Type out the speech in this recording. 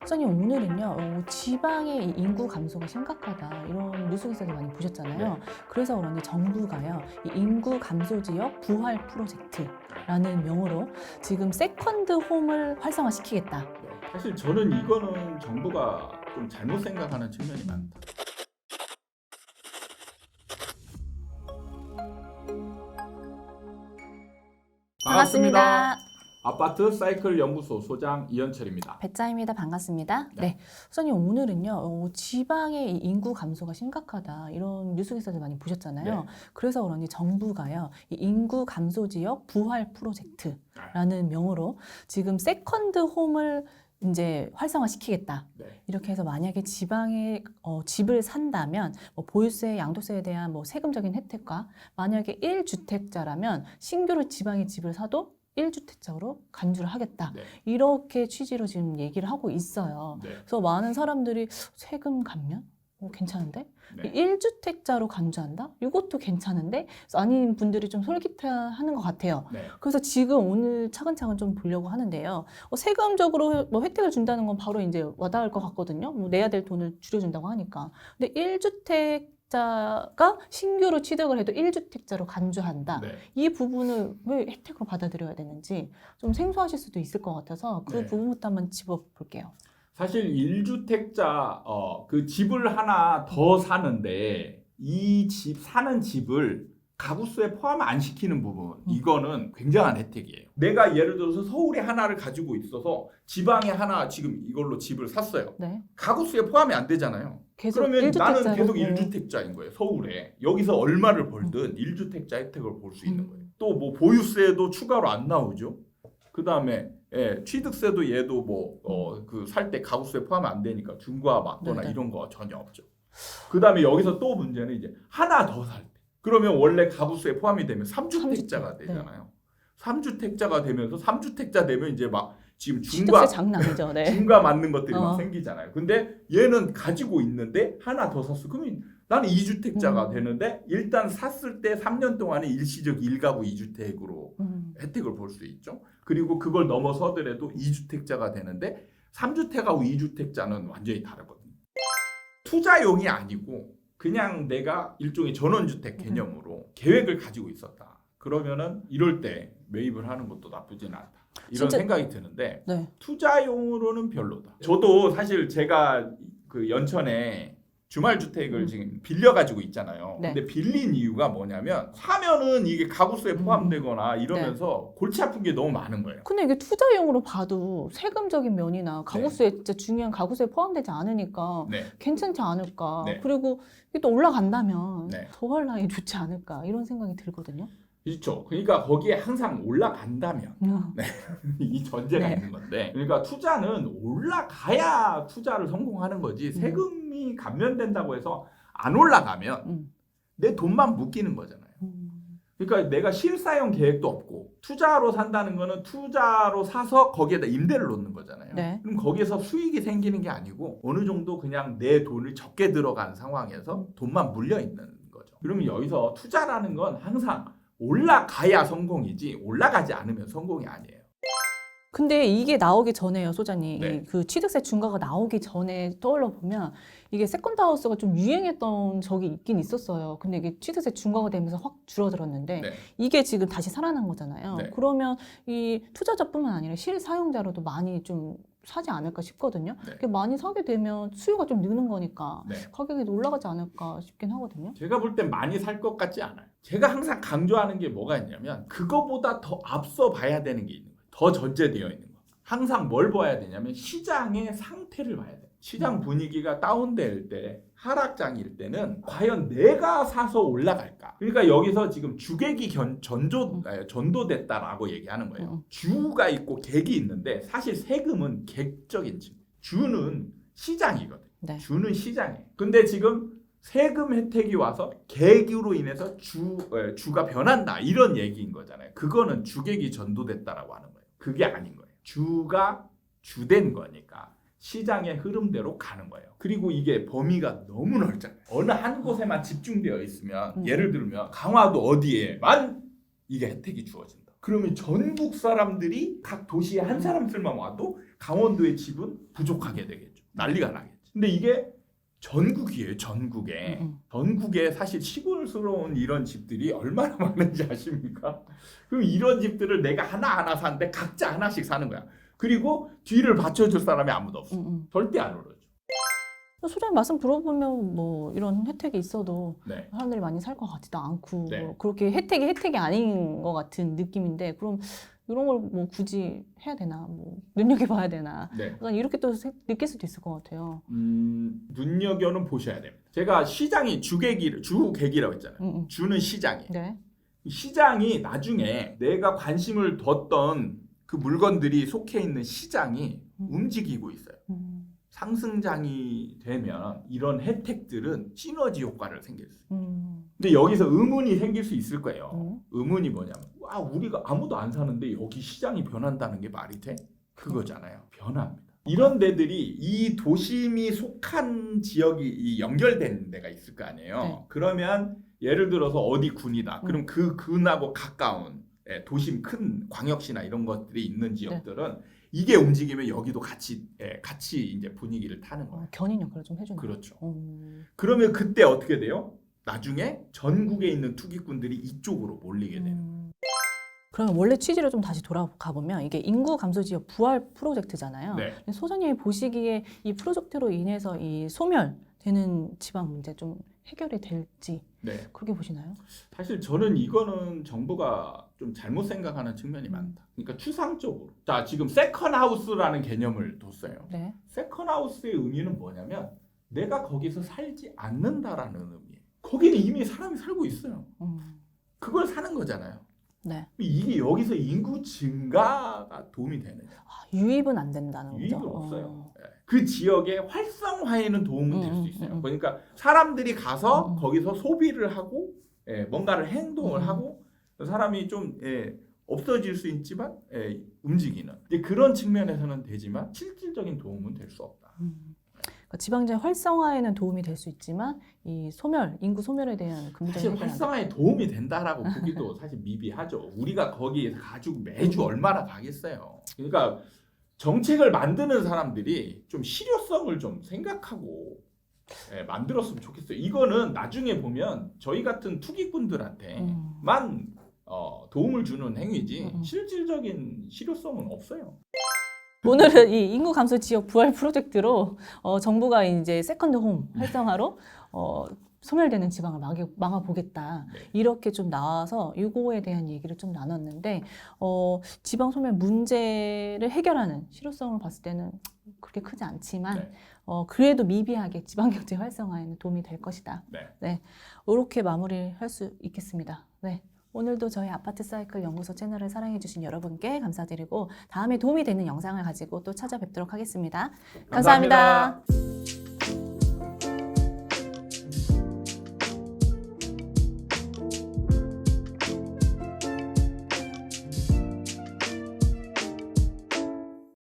선생님 오늘은요 지방의 이 인구 감소가 심각하다 이런 뉴스 기사들 많이 보셨잖아요. 네. 그래서 그런지 정부가요 이 인구 감소 지역 부활 프로젝트라는 명으로 지금 세컨드 홈을 활성화시키겠다. 사실 저는 이거는 정부가 좀 잘못 생각하는 측면이 많다. 반갑습니다. 아파트 사이클 연구소 소장 이현철입니다. 배짜입니다. 반갑습니다. 네. 네, 선생님 오늘은요 지방의 이 인구 감소가 심각하다 이런 뉴스 기사들 많이 보셨잖아요. 네. 그래서 그런지 정부가요 이 인구 감소 지역 부활 프로젝트라는 명으로 지금 세컨드 홈을 이제 활성화시키겠다. 네. 이렇게 해서 만약에 지방에 집을 산다면 뭐 보유세, 양도세에 대한 뭐 세금적인 혜택과 만약에 1주택자라면 신규로 지방에 집을 사도 1주택자로 간주를 하겠다. 네. 이렇게 취지로 지금 얘기를 하고 있어요. 네. 그래서 많은 사람들이 세금 감면? 괜찮은데? 네. 1주택자로 간주한다? 이것도 괜찮은데? 아닌 분들이 좀 솔깃해하는 것 같아요. 네. 그래서 지금 오늘 차근차근 좀 보려고 하는데요. 세금적으로 뭐 혜택을 준다는 건 바로 이제 와닿을 것 같거든요. 뭐 내야 될 돈을 줄여준다고 하니까. 근데 1주택자가 신규로 취득을 해도 1주택자로 간주한다. 네. 이 부분을 왜 혜택으로 받아들여야 되는지 좀 생소하실 수도 있을 것 같아서 그 네. 부분부터 한번 짚어볼게요. 사실 1주택자 그 집을 하나 더 사는데 이 집 사는 집을 가구수에 포함 안 시키는 부분 이거는 굉장한 혜택이에요. 내가 예를 들어서 서울에 하나를 가지고 있어서 지방에 하나 지금 이걸로 집을 샀어요. 네. 가구수에 포함이 안 되잖아요. 계속 그러면 나는 1주택자로 계속 1주택자인 거예요. 서울에. 여기서 얼마를 벌든 1주택자 혜택을 볼 수 있는 거예요. 또 뭐 보유세도 추가로 안 나오죠. 그 다음에 취득세도 얘도 뭐 그 살 때 가구수에 포함 안 되니까 중과 맞거나 네네. 이런 거 전혀 없죠. 그 다음에 여기서 또 문제는 이제 하나 더 살 때. 그러면 원래 가구수에 포함이 되면 3주택자가 되잖아요. 3주택자가 되면서 3주택자 되면 이제 막 지금 중과 취득세 장난 아니죠. 네. 중과 맞는 것들이 막 어. 생기잖아요. 근데 얘는 가지고 있는데 하나 더 샀어. 그러면 나는 2주택자가 되는데 일단 샀을 때 3년 동안에 일시적 1가구 2주택으로 혜택을 볼 수 있죠. 그리고 그걸 넘어서더라도 2주택자가 되는데 3주택하고 2주택자는 완전히 다르거든요. 투자용이 아니고 그냥 내가 일종의 전원주택 개념으로 계획을 가지고 있었다. 그러면은 이럴 때 매입을 하는 것도 나쁘진 않다. 이런 진짜- 생각이 드는데 네. 투자용으로는 별로다. 저도 사실 제가 그 연천에 주말주택을 지금 빌려가지고 있잖아요. 네. 근데 빌린 이유가 뭐냐면 사면은 이게 가구수에 포함되거나 이러면서 골치 아픈 게 너무 많은 거예요. 근데 이게 투자용으로 봐도 세금적인 면이나 가구수에 진짜 중요한 가구수에 포함되지 않으니까 네. 괜찮지 않을까. 네. 그리고 이게 또 올라간다면 네. 더 할 나위 좋지 않을까 이런 생각이 들거든요. 그렇죠. 그러니까 거기에 항상 올라간다면 이 전제가 네. 있는 건데, 그러니까 투자는 올라가야 투자를 성공하는 거지. 세금이 감면된다고 해서 안 올라가면 내 돈만 묶이는 거잖아요. 그러니까 내가 실사용 계획도 없고 투자로 산다는 거는 투자로 사서 거기에다 임대를 놓는 거잖아요. 네. 그럼 거기에서 수익이 생기는 게 아니고 어느 정도 그냥 내 돈을 적게 들어간 상황에서 돈만 물려 있는 거죠. 그러면 여기서 투자라는 건 항상 올라가야 성공이지 올라가지 않으면 성공이 아니에요. 근데 이게 나오기 전에요, 소장님. 네. 그 취득세 중과가 나오기 전에 떠올려 보면 이게 세컨드 하우스가 좀 유행했던 적이 있긴 있었어요. 근데 이게 취득세 중과가 되면서 확 줄어들었는데 네. 이게 지금 다시 살아난 거잖아요. 네. 그러면 이 투자자뿐만 아니라 실사용자로도 많이 좀 사지 않을까 싶거든요. 네. 이렇게 많이 사게 되면 수요가 좀 느는 거니까 네. 가격이 올라가지 않을까 싶긴 하거든요. 제가 볼 땐 많이 살 것 같지 않아요. 제가 항상 강조하는 게 뭐가 있냐면 그거보다 더 앞서 봐야 되는 게 있는 거예요. 더 전제되어 있는 거. 항상 뭘 봐야 되냐면 시장의 상태를 봐야 돼요. 시장 분위기가 다운될 때 하락장일 때는 과연 내가 사서 올라갈까? 그러니까 여기서 지금 주객이 전도됐다라고 얘기하는 거예요. 주가 있고 객이 있는데 사실 세금은 객적인 친구. 주는 시장이거든. 네. 주는 시장이에요. 근데 지금 세금 혜택이 와서 객으로 인해서 주가 변한다 이런 얘기인 거잖아요. 그거는 주객이 전도됐다라고 하는 거예요. 그게 아닌 거예요. 주가 주된 거니까 시장의 흐름대로 가는 거예요. 그리고 이게 범위가 너무 넓잖아요. 어느 한 곳에만 집중되어 있으면 예를 들면 강화도 어디에만 이게 혜택이 주어진다. 그러면 전국 사람들이 각 도시에 한 사람들만 와도 강원도의 집은 부족하게 되겠죠. 난리가 나겠죠. 근데 이게 전국이에요. 전국에. 전국에 사실 시골스러운 이런 집들이 얼마나 많은지 아십니까? 그럼 이런 집들을 내가 하나하나 사는데 각자 하나씩 사는 거야. 그리고 뒤를 받쳐줄 사람이 아무도 없어. 절대 안 오르죠. 소장님 말씀 들어보면 뭐 이런 혜택이 있어도 네. 사람들이 많이 살 것 같지도 않고 네. 뭐 그렇게 혜택이 아닌 것 같은 느낌인데 그럼 이런 걸 뭐 굳이 해야 되나 뭐 눈여겨봐야 되나 네. 약간 이렇게 또 느낄 수도 있을 것 같아요. 눈여겨는 보셔야 됩니다. 제가 시장이 주객이라고 했잖아요. 주는 시장이. 네. 시장이 나중에 내가 관심을 뒀던 그 물건들이 속해 있는 시장이 움직이고 있어요. 상승장이 되면 이런 혜택들은 시너지 효과를 생길 수 있어요. 근데 여기서 의문이 생길 수 있을 거예요. 의문이 뭐냐면 와 우리가 아무도 안 사는데 여기 시장이 변한다는 게 말이 돼? 그거잖아요. 변합니다. 이런 데들이 이 도심이 속한 지역이 연결된 데가 있을 거 아니에요. 네. 그러면 예를 들어서 어디 군이다. 그럼 그 군하고 가까운 도심 큰 광역시나 이런 것들이 있는 지역들은 이게 움직이면 여기도 같이 이제 분위기를 타는 거예요. 견인 역할을 좀 해주는. 그렇죠. 그러면 그때 어떻게 돼요? 나중에 전국에 있는 투기꾼들이 이쪽으로 몰리게 돼요. 그러면 원래 취지를 좀 다시 돌아가 보면 이게 인구 감소 지역 부활 프로젝트잖아요. 네. 소장님이 보시기에 이 프로젝트로 인해서 이 소멸되는 지방 문제 좀 해결이 될지 네. 그렇게 보시나요? 사실 저는 이거는 정부가 좀 잘못 생각하는 측면이 많다. 그러니까 추상적으로. 자, 지금 세컨하우스라는 개념을 뒀어요. 네. 세컨하우스의 의미는 뭐냐면 내가 거기서 살지 않는다라는 의미예요. 거기는 이미 사람이 살고 있어요. 그걸 사는 거잖아요. 네. 이게 여기서 인구 증가가 도움이 되느냐? 유입은 안 된다는 거죠. 유입은 없어요. 그 지역의 활성화에는 도움은 될 수 있어요. 그러니까 사람들이 가서 거기서 소비를 하고 뭔가를 행동을 하고 사람이 좀 없어질 수 있지만 움직이는 이제 그런 측면에서는 되지만 실질적인 도움은 될 수 없다. 그러니까 지방자의 활성화에는 도움이 될 수 있지만 이 소멸, 인구 소멸에 대한 사실 근본적인 해결은 활성화에 도움이 된다라고 보기도 사실 미비하죠. 우리가 거기에 가지고 매주 얼마나 가겠어요. 그러니까 정책을 만드는 사람들이 좀 실효성을 좀 생각하고 만들었으면 좋겠어요. 이거는 나중에 보면 저희 같은 투기꾼들한테만 도움을 주는 행위지 실질적인 실효성은 없어요. 오늘은 이 인구 감소 지역 부활 프로젝트로 정부가 이제 세컨드 홈 활성화로 소멸되는 지방을 막아보겠다. 네. 이렇게 좀 나와서 이거에 대한 얘기를 좀 나눴는데 지방 소멸 문제를 해결하는 실효성을 봤을 때는 그렇게 크지 않지만 네. 그래도 미비하게 지방 경제 활성화에는 도움이 될 것이다. 네. 이렇게 마무리할 수 있겠습니다. 네. 오늘도 저희 아파트 사이클 연구소 채널을 사랑해주신 여러분께 감사드리고 다음에 도움이 되는 영상을 가지고 또 찾아뵙도록 하겠습니다. 감사합니다.